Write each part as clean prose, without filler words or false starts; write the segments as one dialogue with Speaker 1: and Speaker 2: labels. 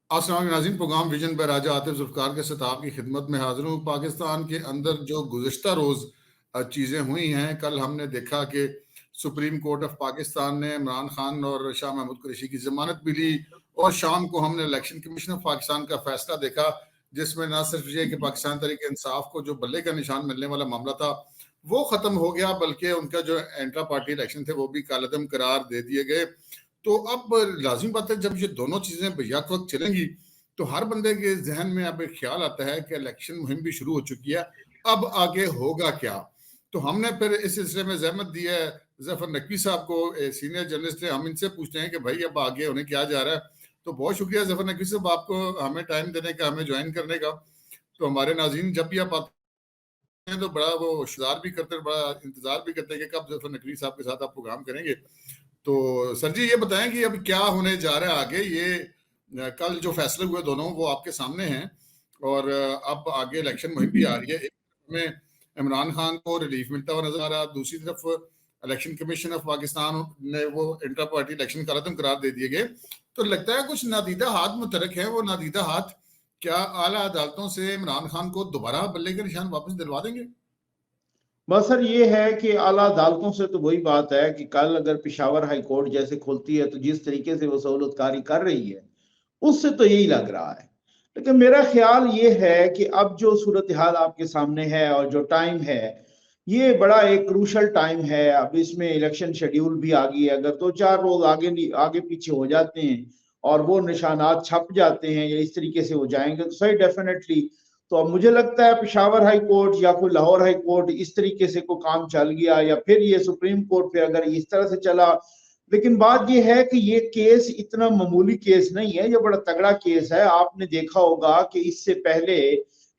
Speaker 1: अस्सलाम नाज़रीन, programme vision पर राजा आतिफ जुल्फ़िकार के साथ आपकी खिदमत में हाजिर हूँ। पाकिस्तान के अंदर जो गुज़िश्ता रोज़ चीज़ें हुई हैं, कल हमने देखा कि सुप्रीम कोर्ट ऑफ पाकिस्तान ने इमरान खान और शाह महमूद कुरैशी की ज़मानत भी ली, और शाम को हमने इलेक्शन कमीशन ऑफ पाकिस्तान का फैसला देखा, जिसमें न सिर्फ ये कि पाकिस्तान तहरीक इंसाफ को जो बल्ले का निशान मिलने वाला मामला था वो ख़त्म हो गया, बल्कि उनका जो इंट्रा पार्टी इलेक्शन थे वो भी कालअदम करार दे दिए गए। तो अब लाजिम बात है, जब ये दोनों चीजें बेहद वक्त चलेंगी तो हर बंदे के जहन में अब एक ख्याल आता है कि इलेक्शन मुहिम भी शुरू हो चुकी है, अब आगे होगा क्या। तो हमने फिर इस सिलसिले में जहमत दी है जफर नकवी साहब को, सीनियर जर्नलिस्ट है, हम इनसे पूछते हैं कि भाई अब आगे होने क्या जा रहा है। तो बहुत शुक्रिया जफर नकवी साहब आपको हमें टाइम देने का, हमें ज्वाइन करने का। तो हमारे नाज़रीन जब भी आप आते हैं तो बड़ा वो शुजार भी करते हैं, बड़ा इंतजार भी करते हैं कि कब जफर नकवी साहब के साथ आप प्रोग्राम करेंगे। तो सर जी ये बताएं कि अब क्या होने जा रहा है आगे। ये कल जो फैसले हुए दोनों वो आपके सामने हैं, और अब आगे इलेक्शन मुहिम भी आ रही है। एक में इमरान खान को रिलीफ मिलता हुआ नजर आ रहा है, दूसरी तरफ इलेक्शन कमीशन ऑफ पाकिस्तान ने वो इंटर पार्टी इलेक्शन का रद्द करार दे दिए गए। तो लगता है कुछ नादीदा हाथ मुतरक है, वो नादीदा हाथ क्या आला अदालतों से इमरान खान को दोबारा बल्ले के निशान वापस दिलवा देंगे?
Speaker 2: बस सर ये है कि आला अदालतों से तो वही बात है कि कल अगर पिशावर हाई कोर्ट जैसे खुलती है तो जिस तरीके से वो सहूलतकारी कर रही है उससे तो यही लग रहा है। लेकिन मेरा ख्याल ये है कि अब जो सूरत हाल आपके सामने है और जो टाइम है ये बड़ा एक क्रूशल टाइम है। अब इसमें इलेक्शन शेड्यूल भी आ गई है। अगर 2-4 रोज आगे आगे पीछे हो जाते हैं और वो निशानात छप जाते हैं या इस तरीके से हो जाएंगे तो सही डेफिनेटली। तो अब मुझे लगता है पेशावर हाई कोर्ट या कोई लाहौर हाई कोर्ट इस तरीके से कोई काम चल गया या फिर ये सुप्रीम कोर्ट पे अगर इस तरह से चला। लेकिन बात ये है कि ये केस इतना मामूली केस नहीं है, ये बड़ा तगड़ा केस है। आपने देखा होगा कि इससे पहले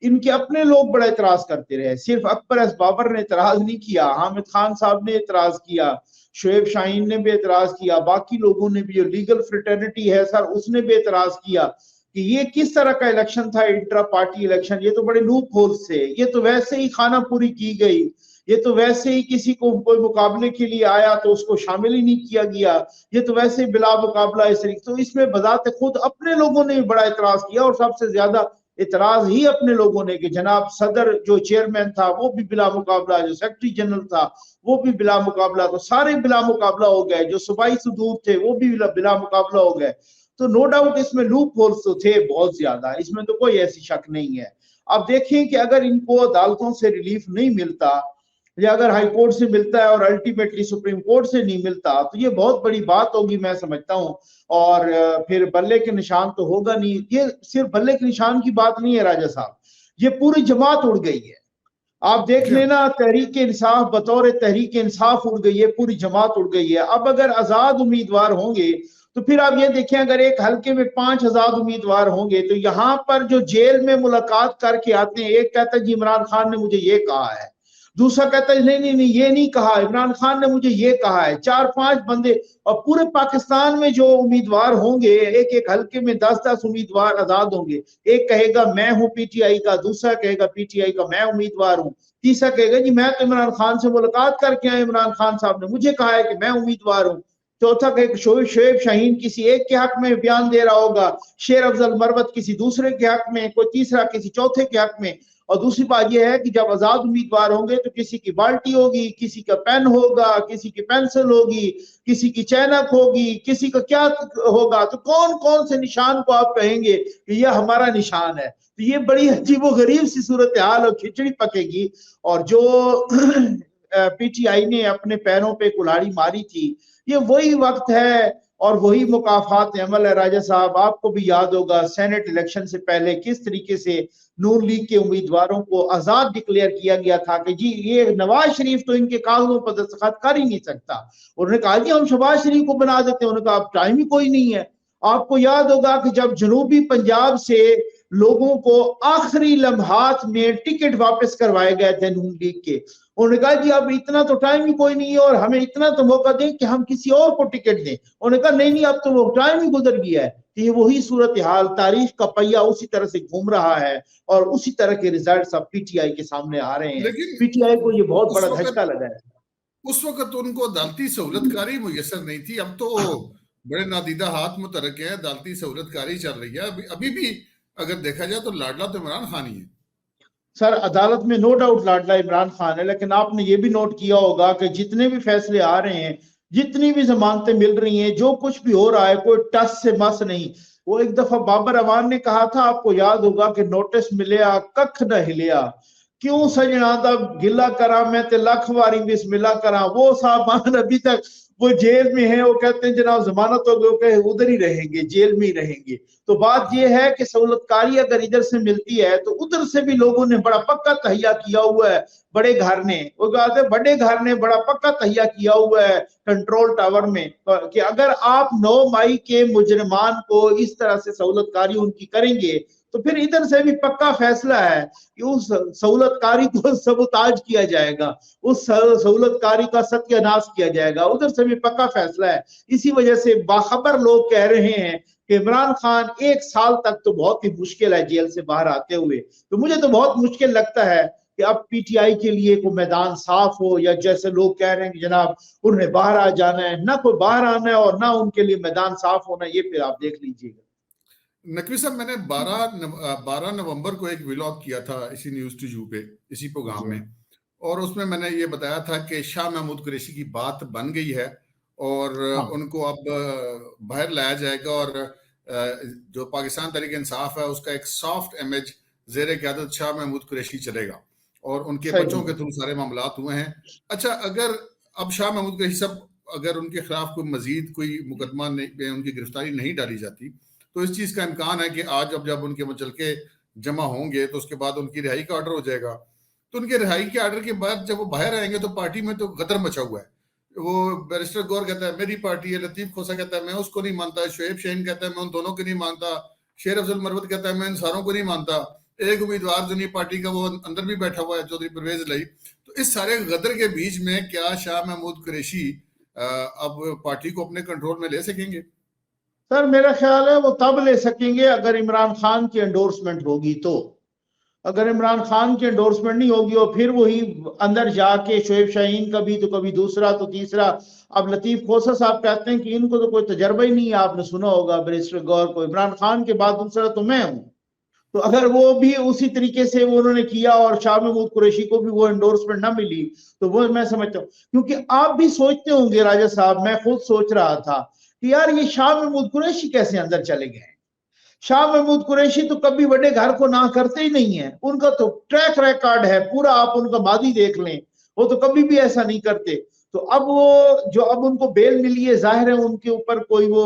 Speaker 2: इनके अपने लोग बड़ा इतराज करते रहे। सिर्फ अकबर एस बाबर ने इतराज नहीं किया, हामिद खान साहब ने इतराज किया, शोएब शाहीन ने भी इतराज किया, बाकी लोगों ने भी, जो लीगल फ्रेटर्निटी है सर उसने भी इतराज किया कि ये किस तरह का इलेक्शन था, इंट्रा पार्टी इलेक्शन। ये तो बड़े लूप होल से, ये तो वैसे ही खाना पूरी की गई, ये तो वैसे ही किसी को कोई मुकाबले के लिए आया तो उसको शामिल ही नहीं किया गया, ये तो वैसे ही बिला मुकाबला इस तरीके। तो इसमें बजाते खुद अपने लोगों ने बड़ा इतराज किया, और सबसे ज्यादा इतराज ही अपने लोगों ने कि जनाब सदर जो चेयरमैन था वो भी बिला मुकाबला, जो सेक्रेटरी जनरल था वो भी बिला मुकाबला, तो सारे बिला मुकाबला हो गए, जो सूबाई सुदूर थे वो भी बिला मुकाबला हो गए। तो नो डाउट इसमें लूप होल्स तो थे बहुत ज्यादा, इसमें तो कोई ऐसी शक नहीं है। अब देखें कि अगर इनको अदालतों से रिलीफ नहीं मिलता या अगर हाई कोर्ट से मिलता है और अल्टीमेटली सुप्रीम कोर्ट से नहीं मिलता तो ये बहुत बड़ी बात होगी मैं समझता हूँ। और फिर बल्ले के निशान तो होगा नहीं। ये सिर्फ बल्ले के निशान की बात नहीं है राजा साहब, ये पूरी जमात उड़ गई है। आप देख लेना, तहरीक इंसाफ बतौर तहरीक इंसाफ उड़ गई है, पूरी जमात उड़ गई है। अब अगर आजाद उम्मीदवार होंगे तो फिर आप ये देखें, अगर एक हल्के में 5 आजाद उम्मीदवार होंगे तो यहाँ पर जो जेल में मुलाकात करके आते हैं, एक कहता है जी इमरान खान ने मुझे ये कहा है, दूसरा कहता है नहीं नहीं नहीं ये नहीं कहा, इमरान खान ने मुझे ये कहा है। 4-5 बंदे, और पूरे पाकिस्तान में जो उम्मीदवार होंगे एक एक हल्के में 10-10 उम्मीदवार आजाद होंगे। एक कहेगा मैं हूं पीटीआई का, दूसरा कहेगा पीटीआई का मैं उम्मीदवार हूं, तीसरा कहेगा जी मैं तो इमरान खान से मुलाकात करके आया, इमरान खान साहब ने मुझे कहा है कि मैं उम्मीदवार हूं। चौथा कहेगा शोएब शाहीन किसी एक के हक में बयान दे रहा होगा, शेर अफजल मरवत किसी दूसरे के हक में, कोई तीसरा किसी चौथे के हक में। और दूसरी बात यह है कि जब आजाद उम्मीदवार होंगे तो किसी की बाल्टी होगी, किसी का पेन होगा, किसी की पेंसिल होगी, किसी की चैनक होगी, किसी का क्या होगा। तो कौन कौन से निशान को आप कहेंगे कि यह हमारा निशान है। तो ये बड़ी अजीबो गरीब सी सूरत हाल और खिचड़ी पकेगी। और जो पीटीआई ने अपने पैरों पे कुल्हाड़ी मारी थी, ये वही वक्त है और वही मुकाफात अमल है। राजा साहब आपको भी याद होगा सेनेट इलेक्शन से पहले किस तरीके से नून लीग के उम्मीदवारों को आजाद डिक्लेयर किया गया था कि जी ये नवाज शरीफ तो इनके कागजों पर दस्तखत कर ही नहीं सकता। उन्होंने कहा जी हम शहबाज शरीफ को बना देते हैं। उन्होंने कहा अब टाइम ही कोई नहीं है। आपको याद होगा कि जब जनूबी पंजाब से लोगों को आखिरी लम्हात में टिकट वापस करवाए गए थे नून लीग के, उन्होंने कहा जी अब इतना तो टाइम ही कोई नहीं है और हमें इतना तो मौका दें कि हम किसी और को टिकट दें। उन्होंने कहा नहीं नहीं अब तो वो टाइम ही गुजर गया है। ये वही सूरत हाल, तारीख का पहिया उसी तरह से घूम रहा है और उसी तरह के रिजल्ट अब पीटीआई के सामने आ रहे हैं। पीटीआई को ये बहुत बड़ा धक्का लगा है।
Speaker 1: उस वक्त उनको अदालती सहूलतकारी मुयसर नहीं थी। अब तो बड़े नादीदा हाथ मुतरक है, अदालती सहूलतकारी चल रही है। अभी अभी भी अगर देखा जाए तो लाडला तो इमरान खान ही है।
Speaker 2: सर अदालत में नो डाउट लाडला इमरान खान है, लेकिन आपने ये भी नोट किया होगा कि जितने भी फैसले आ रहे हैं, जितनी भी जमानतें मिल रही हैं, जो कुछ भी हो रहा है, कोई टस से मस नहीं। वो एक दफा बाबर अवान ने कहा था, आपको याद होगा, कि नोटिस मिलया कख न हिलिया, क्यों सजना दा गिला करा, मैं ते लख वारी बिस्मिल्लाह करा। वो साहबान अभी तक वो जेल में है, वो कहते हैं जनाब जमानत हो गई, कहे उधर ही रहेंगे, जेल में ही रहेंगे। तो बात यह है कि सहूलतकारी अगर इधर से मिलती है तो उधर से भी लोगों ने बड़ा पक्का तहिया किया हुआ है। बड़े घर ने, वो बात है, बड़े घर ने बड़ा पक्का तहिया किया हुआ है कंट्रोल टावर में, कि अगर आप 9 मई के मुजरिमान को इस तरह से सहूलतकारी उनकी करेंगे, तो फिर इधर से भी पक्का फैसला है कि उस सहूलतकारी को सबूताज किया जाएगा, उस सहूलतकारी का सत्यानाश किया जाएगा। उधर से भी पक्का फैसला है। इसी वजह से बाखबर लोग कह रहे हैं कि इमरान खान 1 साल तक तो बहुत ही मुश्किल है जेल से बाहर आते हुए। तो मुझे तो बहुत मुश्किल लगता है कि अब पीटीआई के लिए कोई मैदान साफ हो, या जैसे लोग कह रहे हैं कि जनाब उन्हें बाहर आ जाना है, ना कोई बाहर आना है और ना उनके लिए मैदान साफ होना, ये फिर आप देख लीजिएगा।
Speaker 1: नकवी साहब, मैंने 12 नवंबर को एक व्लॉग किया था इसी न्यूज टू यू पे, इसी प्रोग्राम में, और उसमें मैंने ये बताया था कि शाह महमूद कुरैशी की बात बन गई है और
Speaker 2: हाँ
Speaker 1: उनको अब बाहर लाया जाएगा, और जो पाकिस्तान तहरीक इंसाफ है उसका एक सॉफ्ट इमेज जेर क़यादत शाह महमूद कुरैशी चलेगा, और उनके
Speaker 2: सही
Speaker 1: बच्चों के
Speaker 2: है।
Speaker 1: थ्रू सारे मामलात हुए हैं। अच्छा, अगर अब शाह महमूद कुरैशी साहब, अगर उनके खिलाफ कोई मजीद कोई मुकदमा उनकी गिरफ्तारी नहीं डाली जाती, तो इस चीज का इम्कान है कि आज अब जब उनके मुचलके जमा होंगे तो उसके बाद उनकी रिहाई का ऑर्डर हो जाएगा। तो उनके रिहाई के ऑर्डर के बाद जब वो बाहर आएंगे तो पार्टी में तो गदर मचा हुआ है। वो बैरिस्टर गौर कहता है मेरी पार्टी है, लतीफ खोसा कहता है मैं उसको नहीं मानता, शोएब शाहीन कहता है मैं उन दोनों को नहीं मानता, शेर अफजल मरवत कहता है मैं इन सारों को नहीं मानता, एक उम्मीदवार जो नहीं पार्टी का वो अंदर भी बैठा हुआ है, चौधरी परवेज लाई। तो इस सारे गदर के बीच में क्या शाह महमूद कुरैशी अब पार्टी को अपने कंट्रोल में ले सकेंगे?
Speaker 2: सर मेरा ख्याल है वो तब ले सकेंगे अगर इमरान खान की एंडोर्समेंट होगी। तो अगर इमरान खान की एंडोर्समेंट नहीं होगी और फिर वही अंदर जाके शोएब शाहीन कभी तो कभी दूसरा तो तीसरा। अब लतीफ खोसा साहब कहते हैं कि इनको तो कोई तजर्बा ही नहीं है, आपने सुना होगा बैरिस्टर गौर को, इमरान खान के बाद दूसरा तो मैं हूं। तो अगर वो भी उसी तरीके से वो उन्होंने किया और शाह महमूद कुरैशी को भी वो एंडोर्समेंट ना मिली, तो वो मैं समझता हूँ। क्योंकि आप भी सोचते होंगे राजा साहब, मैं खुद सोच रहा था कि यार ये शाह महमूद कुरैशी कैसे अंदर चले गए। शाह महमूद कुरैशी तो कभी बड़े घर को ना करते ही नहीं है, उनका तो ट्रैक रिकॉर्ड है पूरा, आप उनका मादी देख लें, वो तो कभी भी ऐसा नहीं करते। तो अब वो जो अब उनको बेल मिली है, जाहिर है उनके ऊपर कोई वो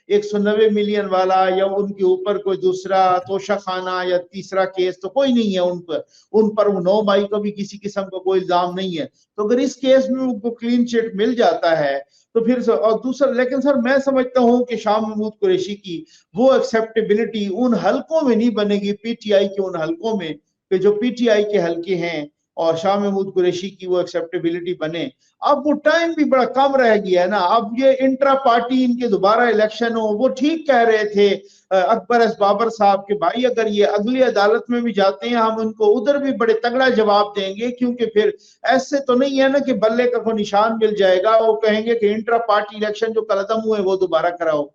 Speaker 2: 190 मिलियन वाला या उनके ऊपर कोई दूसरा तोशाखाना या तीसरा केस तो कोई नहीं है उन पर 9 मई का भी किसी किस्म का कोई इल्जाम नहीं है। तो अगर इस केस में उनको क्लीन चिट मिल जाता है तो फिर और दूसरा, लेकिन सर मैं समझता हूं कि शाह महमूद कुरैशी की वो एक्सेप्टेबिलिटी उन हलकों में नहीं बनेगी, पीटीआई के उन हलकों में, कि जो पीटीआई के हलके हैं, और शाह महमूद कुरैशी की वो एक्सेप्टेबिलिटी बने। अब वो टाइम भी बड़ा कम रह गया है ना। अब ये इंट्रा पार्टी इनके दोबारा इलेक्शन हो, वो ठीक कह रहे थे अकबर एस बाबर साहब के, भाई अगर ये अगली अदालत में भी जाते हैं हम उनको उधर भी बड़े तगड़ा जवाब देंगे, क्योंकि फिर ऐसे तो नहीं है ना कि बल्ले का कोई निशान मिल जाएगा। वो कहेंगे कि इंट्रा पार्टी इलेक्शन जो कलदम हुए वो दोबारा कराओ।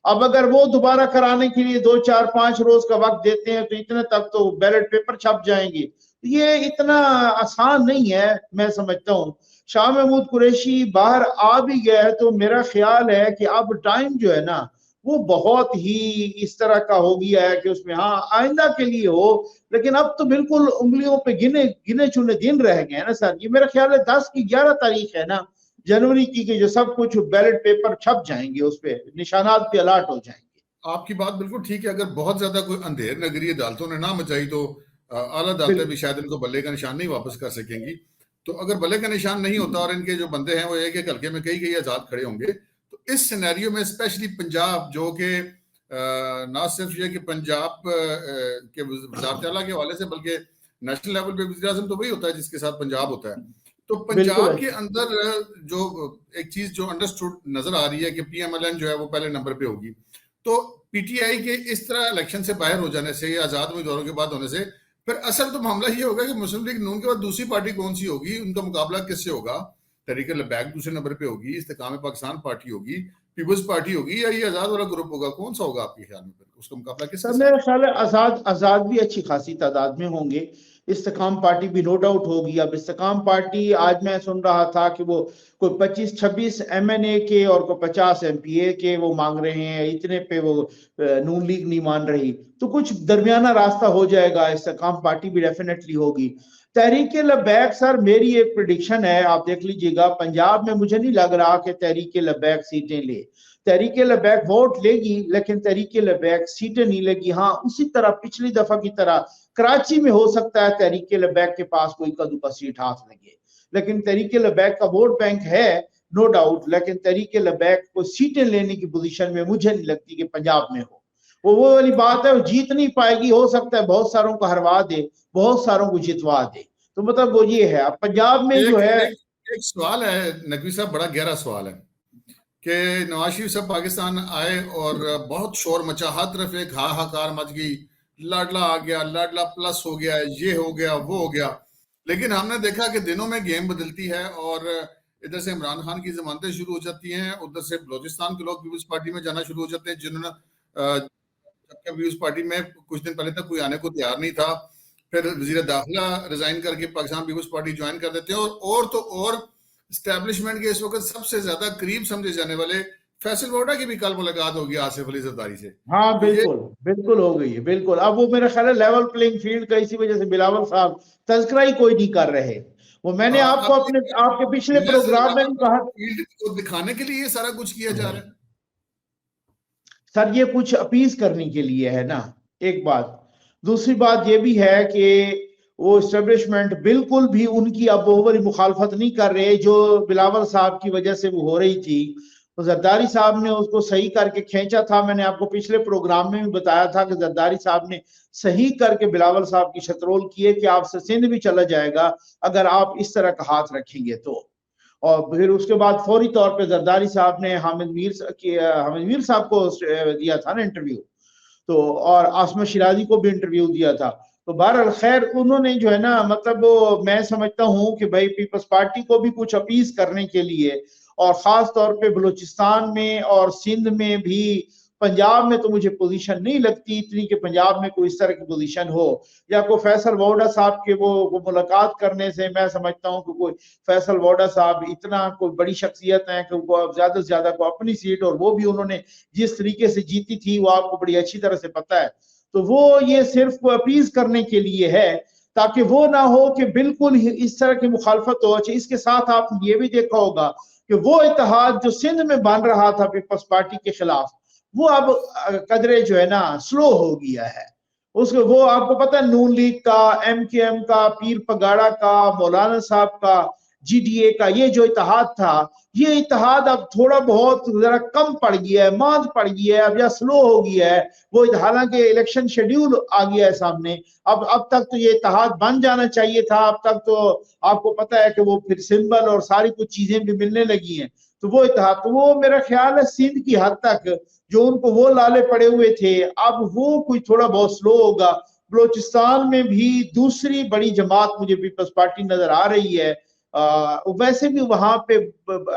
Speaker 2: अब अगर वो दोबारा कराने के लिए 2 4 5 रोज का वक्त देते हैं तो इतने तक तो बैलेट पेपर छप जाएंगे। ये इतना आसान नहीं है मैं समझता हूँ। शाह महमूद कुरैशी बाहर आ भी गया है तो मेरा ख्याल है कि अब टाइम जो है ना वो बहुत ही इस तरह का हो गया है कि उसमें हाँ आइंदा के लिए हो, लेकिन अब तो बिल्कुल उंगलियों पे गिने गिने चुने दिन रह गए हैं ना सर। ये मेरा ख्याल है 10 की 11 तारीख है ना जनवरी की जो सब कुछ बैलेट पेपर छप जाएंगे, उस पर निशानात भी अलर्ट हो जाएंगे।
Speaker 1: आपकी बात बिल्कुल ठीक है। अगर बहुत ज्यादा कोई अंधेर नगरी अदालतों ने ना मचाई तो आला अदालतें भी शायद इनको बल्ले का निशान नहीं वापस कर सकेंगी। तो अगर बल्ले का निशान नहीं होता और इनके जो बंदे हैं वो एक एक हल्के में कई कई आजाद खड़े होंगे, तो इस सिनेरियो में स्पेशली पंजाब, जो कि ना सिर्फ ये कि पंजाब के वज़ारत आला के हवाले से, बल्कि नेशनल लेवल पे वज़ीर आज़म तो वही होता है जिसके साथ पंजाब होता है। तो
Speaker 2: बिल्कुल
Speaker 1: पंजाब के अंदर जो एक चीज जो अंडरस्टूड नजर आ रही है कि पीएमएलएन जो है वो पहले नंबर पे होगी। तो पीटीआई के इस तरह इलेक्शन से बाहर हो जाने से या आजाद उम्मीदवारों के बाद होने से फिर असल तो मामला ये होगा कि मुस्लिम लीग नून के बाद दूसरी पार्टी कौन सी होगी, उनका मुकाबला किससे होगा। तहरीक लबैक दूसरे नंबर पे होगी, इस्तेकाम पाकिस्तान पार्टी होगी, पीपल्स पार्टी होगी या ये आजाद वाला ग्रुप होगा? कौन सा होगा आपके ख्याल में? उसका मुकाबला किसके
Speaker 2: सर
Speaker 1: साथ?
Speaker 2: मेरा ख्याल है आजाद भी अच्छी खासी तादाद में होंगे, इस्तेकाम पार्टी भी नो डाउट होगी। अब इस्तेकाम पार्टी, आज मैं सुन रहा था कि वो कोई 25-26 MNA के और कोई 50 MPA के वो मांग रहे हैं, इतने पे वो नून लीग नहीं मान रही, तो कुछ दरमियाना रास्ता हो जाएगा, इस्तेकाम पार्टी भी डेफिनेटली होगी। तहरीके लबैक सर, मेरी एक प्रिडिक्शन है, आप देख लीजिएगा, पंजाब में मुझे नहीं लग रहा कि तहरीके लबैक सीटें ले। तहरीके लबैक वोट लेगी लेकिन तहरीके लबैक सीटें नहीं लेगी। हाँ, उसी तरह पिछली दफा की तरह कराची में हो सकता है तहरीके लबैक के पास कोई कदू का सीट हाथ लगे, लेकिन तहरीके लबैक का वोट बैंक है नो डाउट, लेकिन तहरीके लबैक को सीटें लेने की पोजीशन में मुझे नहीं लगती कि पंजाब में हो। वो वाली बात है, वो जीत नहीं पाएगी, हो सकता है बहुत सारों को हरवा दे, बहुत सारों को जितवा दे, तो मतलब वो ये है। अब पंजाब में जो है
Speaker 1: एक सवाल है नकवी साहब, बड़ा गहरा सवाल है कि नवाज शरीफ साहब पाकिस्तान आए और बहुत शोर मचा, हर तरफ एक हाहाकार मच गई, लाडला आ गया, लाडला प्लस हो गया, ये हो गया, वो हो गया। लेकिन हमने देखा कि दिनों में गेम बदलती है और इधर से इमरान खान की जमानतें शुरू हो जाती हैं, उधर से बलोचिस्तान के लोग पीपल्स पार्टी में जाना शुरू हो जाते हैं, जिन्होंने पीपल्स पार्टी में कुछ दिन पहले तक कोई आने को तैयार नहीं था, फिर वजीर दाखिला रिजाइन करके पाकिस्तान पीपल्स पार्टी ज्वाइन कर देते हैं। और तो और एस्टैब्लिशमेंट के इस वक्त सबसे ज्यादा करीब समझे जाने वाले फैसल वोडा की भी कल मुलाकात होगी आसिफ अली जरदारी से।
Speaker 2: हाँ
Speaker 1: तो ये
Speaker 2: बिल्कुल बिल्कुल हो गई है, बिल्कुल। अब वो मेरा ख्याल है लेवल प्लेइंग फील्ड का, इसी वजह से बिलावल साहब तस्करा ही कोई नहीं कर रहे। वो मैंने आपको
Speaker 1: अब
Speaker 2: अपने आपके पिछले
Speaker 1: मुझे ऐसा
Speaker 2: प्रोग्राम में
Speaker 1: लगा
Speaker 2: भी कहा,
Speaker 1: फील्ड को दिखाने के लिए ये सारा कुछ किया जा रहा है।
Speaker 2: सर ये कुछ अपीज करने के लिए है ना, एक बात। दूसरी बात ये भी है कि वो एस्टेब्लिशमेंट बिल्कुल भी उनकी अब ओवर मुखालफत नहीं कर रहे जो बिलावल साहब की वजह से वो हो रही थी। तो जरदारी साहब ने उसको सही करके खींचा था, मैंने आपको पिछले प्रोग्राम में भी बताया था कि जरदारी साहब ने सही करके बिलावल साहब की शतरोल किए कि आपसे सिंध भी चला जाएगा अगर आप इस तरह का हाथ रखेंगे तो। और फिर उसके बाद फौरी तौर पे जरदारी साहब ने हामिद मीर साहब को दिया था ना इंटरव्यू, तो और आसमा शिराजी को भी इंटरव्यू दिया था। तो बहरहाल खैर उन्होंने जो है ना, मतलब वो मैं समझता हूँ कि भाई पीपल्स पार्टी को भी कुछ अपीज करने के लिए, और खास तौर पे बलूचिस्तान में और सिंध में भी, पंजाब में तो मुझे पोजीशन नहीं लगती इतनी कि पंजाब में कोई इस तरह की पोजीशन हो, या कोई फैसल वोडा साहब के वो मुलाकात करने से मैं समझता हूँ कि कोई फैसल वोडा साहब इतना कोई बड़ी शख्सियत है कि वो ज्यादा से ज्यादा को अपनी सीट, और वो भी उन्होंने जिस तरीके से जीती थी वो आपको बड़ी अच्छी तरह से पता है, तो वो ये सिर्फ को अपीज करने के लिए है ताकि वो ना हो कि बिल्कुल ही इस तरह की मुखालफत हो। अच्छा, इसके साथ आप ये भी देखा होगा कि वो इत्तेहाद जो सिंध में बन रहा था पीपल्स पार्टी के खिलाफ, वो अब कदरे जो है ना स्लो हो गया है। उसको वो आपको पता है नून लीग का, MKM का, पीर पगाड़ा का, मौलाना साहब का, GDA का, ये जो इत्तेहाद था, ये इत्तेहाद अब थोड़ा बहुत जरा कम पड़ गया है, मांद पड़ गया है, अब या स्लो हो गया है वो। हालांकि इलेक्शन शेड्यूल आ गया है सामने, अब तक तो ये इत्तेहाद बन जाना चाहिए था। अब तक तो आपको पता है कि वो फिर सिंबल और सारी कुछ चीजें भी मिलने लगी हैं, तो वो इत्तेहाद, तो वो मेरा ख्याल है सिंध की हद तक जो उनको वो लाले पड़े हुए थे, अब वो कोई थोड़ा बहुत स्लो होगा। बलोचिस्तान में भी दूसरी बड़ी जमात मुझे पीपल्स पार्टी नजर आ रही है। वैसे भी वहां पे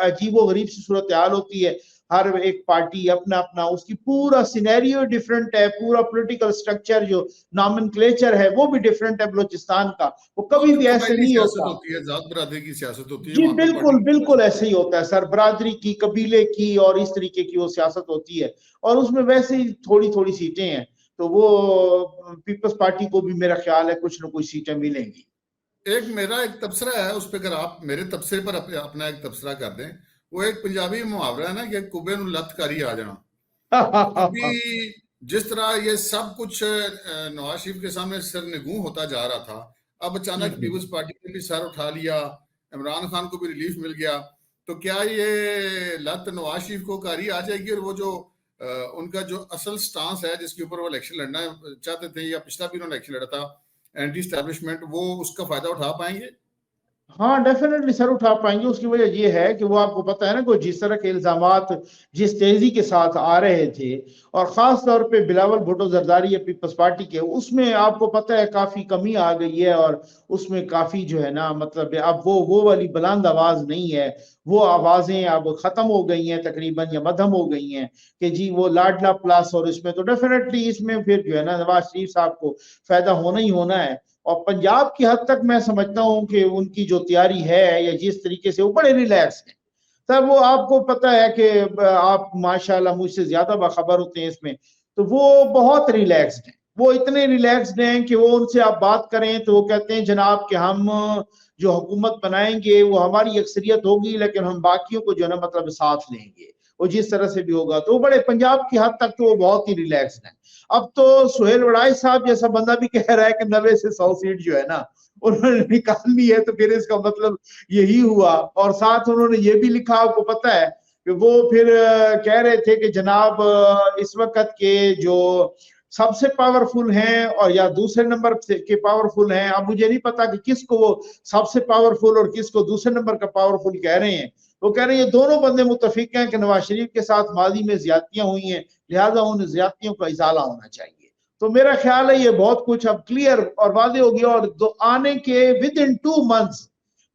Speaker 2: अजीबो गरीब सी सूरत हाल होती है, हर एक पार्टी अपना अपना, उसकी पूरा सिनेरियो डिफरेंट है, पूरा पॉलिटिकल स्ट्रक्चर जो नॉमेनक्लेचर है वो भी डिफरेंट है बलोचिस्तान का, वो
Speaker 1: और
Speaker 2: कभी
Speaker 1: फिर
Speaker 2: भी ऐसे
Speaker 1: कबायली
Speaker 2: नहीं
Speaker 1: सियासत
Speaker 2: होता।
Speaker 1: होती है, जात बरादरी की सियासत होती है
Speaker 2: जी
Speaker 1: वहां पे
Speaker 2: बिल्कुल बिल्कुल
Speaker 1: पार्टी।
Speaker 2: ऐसे ही होता है सर, बरादरी की, कबीले की और इस तरीके की वो सियासत होती है, और उसमें वैसे ही थोड़ी थोड़ी सीटें हैं, तो वो पीपल्स पार्टी को भी मेरा ख्याल है कुछ ना कुछ सीटें मिलेंगी।
Speaker 1: मेरा एक तबसरा है, उस पर अगर आप मेरे तबसरे पर अपना एक तबसरा कर दें। वो एक पंजाबी मुहावरा है ना कि कुबे नु लत करी आ जाना। तो अभी जिस तरह ये सब कुछ नवाज शरीफ के सामने सरनिगूं होता जा रहा था, अब अचानक पीपल्स पार्टी ने भी सर उठा लिया, इमरान खान को भी रिलीफ मिल गया, तो क्या ये लत नवाज शरीफ को कारी आ जाएगी और वो जो उनका जो असल स्टांस है जिसके ऊपर वो इलेक्शन लड़ना चाहते थे, या पिछला भी उन्होंने इलेक्शन लड़ा था एंटी स्टैब्लिशमेंट, वो उसका फायदा उठा पाएंगे?
Speaker 2: हाँ डेफिनेटली सर उठा पाएंगे। उसकी वजह ये है कि वो आपको पता है ना कि जिस तरह के इल्जामात जिस तेजी के साथ आ रहे थे, और खास तौर पे बिलावल भुट्टो जरदारी पीपल्स पार्टी के, उसमें आपको पता है काफी कमी आ गई है। और उसमें काफी जो है ना, मतलब अब वो वाली बुलंद आवाज नहीं है। वो आवाजें अब खत्म हो गई हैं तकरीबन, या मध्यम हो गई हैं कि जी वो लाडला प्लस। और इसमें तो डेफिनेटली इसमें फिर जो है ना नवाज शरीफ साहब को फायदा होना ही होना है। और पंजाब की हद तक मैं समझता हूं कि उनकी जो तैयारी है या जिस तरीके से वो बड़े रिलैक्स हैं सर। वो आपको पता है कि आप माशाल्लाह मुझसे ज्यादा बाखबर होते हैं इसमें, तो वो बहुत रिलैक्स्ड हैं। वो इतने रिलैक्स्ड हैं कि वो उनसे आप बात करें तो वो कहते हैं जनाब कि हम जो हुकूमत बनाएंगे वो हमारी अक्सरियत होगी, लेकिन हम बाकियों को जो है ना मतलब साथ लेंगे। वो जिस तरह से भी होगा तो बड़े पंजाब की हद तक तो वो बहुत ही रिलैक्स्ड हैं। अब तो सुहेल वड़ाई साहब जैसा बंदा भी कह रहा है कि 90 से 100 सीट जो है ना उन्होंने निकालनी है, तो फिर इसका मतलब यही हुआ। और साथ उन्होंने ये भी लिखा, आपको पता है कि वो फिर कह रहे थे कि जनाब इस वक्त के जो सबसे पावरफुल हैं और या दूसरे नंबर के पावरफुल हैं, अब मुझे नहीं पता कि किसको वो सबसे पावरफुल और किसको दूसरे नंबर का पावरफुल कह रहे हैं। वो कह रहे हैं ये दोनों बंदे मुत्तफिक हैं कि नवाज शरीफ के साथ माजी में ज्यादतियां हुई हैं, लिहाजा उन ज्यादतियों का इजाला होना चाहिए। तो मेरा ख्याल है ये बहुत कुछ अब क्लियर और वादे हो गया। और आने के विद इन 2 मंथ्स,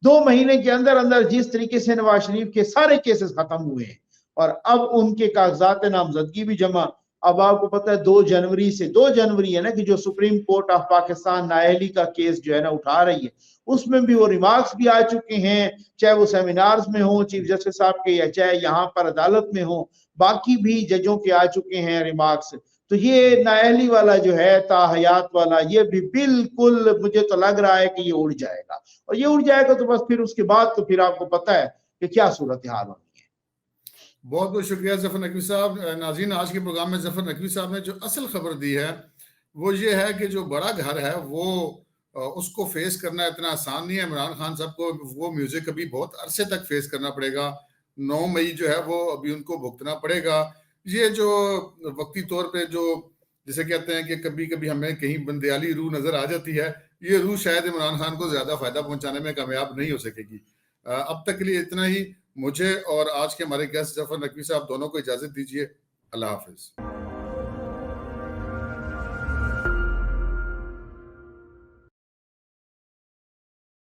Speaker 2: 2 महीने के अंदर अंदर जिस तरीके से नवाज शरीफ के सारे केसेस खत्म हुए हैं और अब उनके कागजात नामजदगी भी जमा। अब आपको पता है 2 जनवरी से, 2 जनवरी है ना कि जो सुप्रीम कोर्ट ऑफ पाकिस्तान नाअहली का केस जो है ना उठा रही है, उसमें भी वो रिमार्क्स भी आ चुके हैं, चाहे वो सेमिनार्स में हो चीफ जस्टिस साहब के या चाहे यहाँ पर अदालत में हो, बाकी भी जजों के आ चुके हैं रिमार्क्स। तो ये नाअहली वाला जो है ताहयात वाला, ये भी बिल्कुल मुझे तो लग रहा है कि ये उड़ जाएगा। और ये उड़ जाएगा तो बस फिर उसके बाद तो फिर आपको पता है कि क्या सूरत हाल होनी है।
Speaker 1: बहुत बहुत शुक्रिया जफर नकवी साहब। नाज़रीन, आज के प्रोग्राम में जफर नकवी साहब ने जो असल खबर दी है वो ये है कि जो बड़ा घर है वो उसको फेस करना इतना आसान नहीं है। इमरान खान साहब को वो म्यूजिक अभी बहुत अरसे तक फेस करना पड़ेगा। 9 मई जो है वो अभी उनको भुगतना पड़ेगा। ये जो वक्ती तौर पे जो जिसे कहते हैं कि कभी कभी हमें कहीं बंदयाली रूह नजर आ जाती है, ये रूह शायद इमरान खान को ज्यादा फायदा पहुंचाने में कामयाब नहीं हो सकेगी। अब तक के लिए इतना ही। मुझे और आज के हमारे गेस्ट जफर नकवी साहब दोनों को इजाजत दीजिए। अल्लाह हाफिज।